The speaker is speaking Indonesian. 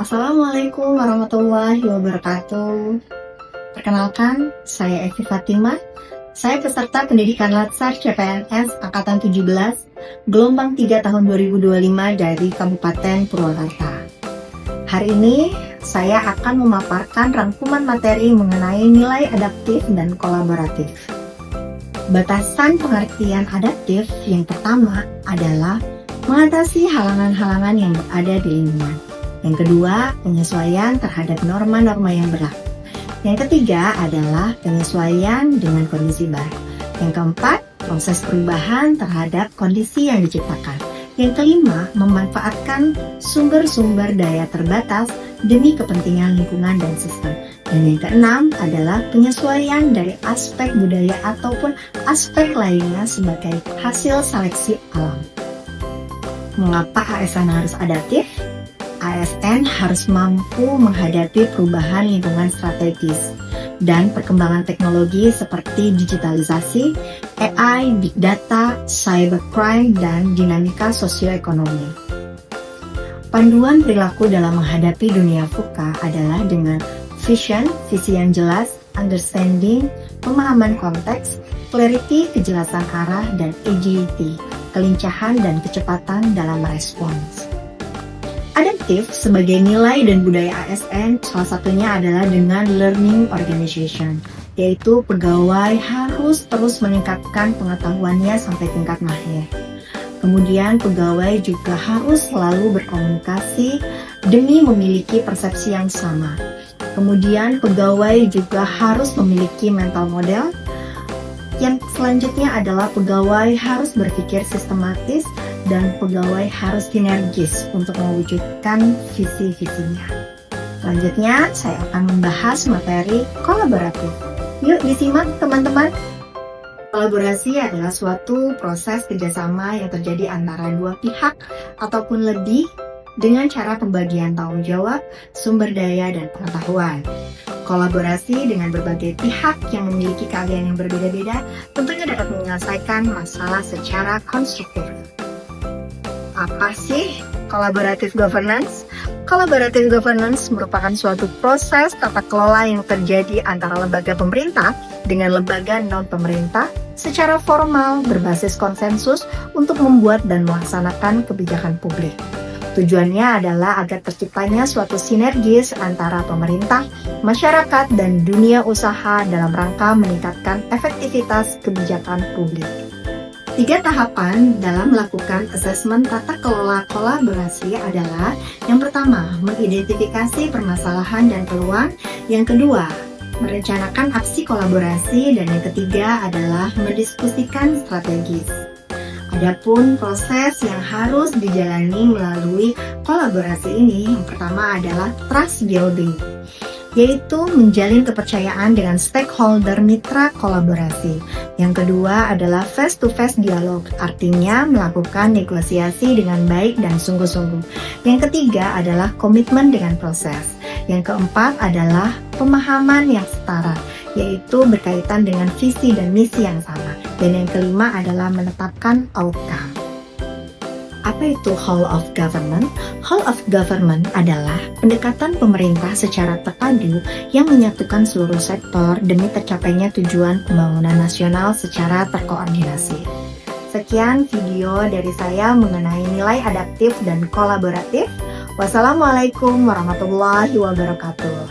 Assalamualaikum warahmatullahi wabarakatuh. Perkenalkan, saya Evi Fatimah. Saya peserta pendidikan Latsar CPNS Angkatan 17, gelombang 3 tahun 2025 dari Kabupaten Purwakarta. Hari ini, saya akan memaparkan rangkuman materi mengenai nilai adaptif dan kolaboratif. Batasan pengertian adaptif yang pertama adalah mengatasi halangan-halangan yang berada di lingkungan. Yang kedua, penyesuaian terhadap norma-norma yang berlaku. Yang ketiga adalah penyesuaian dengan kondisi baru. Yang keempat, proses perubahan terhadap kondisi yang diciptakan. Yang kelima, memanfaatkan sumber-sumber daya terbatas demi kepentingan lingkungan dan sistem. Dan yang keenam adalah penyesuaian dari aspek budaya ataupun aspek lainnya sebagai hasil seleksi alam. Mengapa ASN harus adaptif? ASN harus mampu menghadapi perubahan lingkungan strategis dan perkembangan teknologi seperti digitalisasi, AI, big data, cybercrime, dan dinamika sosioekonomi. Panduan perilaku dalam menghadapi dunia VUCA adalah dengan vision, visi yang jelas, understanding, pemahaman konteks, clarity, kejelasan arah, dan agility, kelincahan dan kecepatan dalam merespons. Adaptif sebagai nilai dan budaya ASN salah satunya adalah dengan learning organization, yaitu pegawai harus terus meningkatkan pengetahuannya sampai tingkat mahir. Kemudian pegawai juga harus selalu berkomunikasi demi memiliki persepsi yang sama. Kemudian pegawai juga harus memiliki mental model. Yang selanjutnya adalah pegawai harus berpikir sistematis dan pegawai harus sinergis untuk mewujudkan visi-visinya. Selanjutnya, saya akan membahas materi kolaboratif. Yuk disimak teman-teman. Kolaborasi adalah suatu proses kerjasama yang terjadi antara dua pihak ataupun lebih dengan cara pembagian tanggung jawab, sumber daya, dan pengetahuan. Kolaborasi dengan berbagai pihak yang memiliki keahlian yang berbeda-beda tentunya dapat menyelesaikan masalah secara konstruktif. Apa sih collaborative governance? Collaborative governance merupakan suatu proses tata kelola yang terjadi antara lembaga pemerintah dengan lembaga non-pemerintah secara formal berbasis konsensus untuk membuat dan melaksanakan kebijakan publik. Tujuannya adalah agar terciptanya suatu sinergis antara pemerintah, masyarakat, dan dunia usaha dalam rangka meningkatkan efektivitas kebijakan publik. 3 tahapan dalam melakukan asesmen tata kelola kolaborasi adalah: yang pertama, mengidentifikasi permasalahan dan peluang; yang kedua, merencanakan aksi kolaborasi; dan yang ketiga adalah mendiskusikan strategis. Adapun proses yang harus dijalani melalui kolaborasi ini, yang pertama adalah trust building, yaitu menjalin kepercayaan dengan stakeholder mitra kolaborasi. Yang kedua adalah face-to-face dialog, artinya melakukan negosiasi dengan baik dan sungguh-sungguh. Yang ketiga adalah komitmen dengan proses. Yang keempat adalah pemahaman yang setara, yaitu berkaitan dengan visi dan misi yang sama. Dan yang kelima adalah menetapkan outcome. Apa itu whole of government? Whole of government adalah pendekatan pemerintah secara terpadu yang menyatukan seluruh sektor demi tercapainya tujuan pembangunan nasional secara terkoordinasi. Sekian video dari saya mengenai nilai adaptif dan kolaboratif. Wassalamualaikum warahmatullahi wabarakatuh.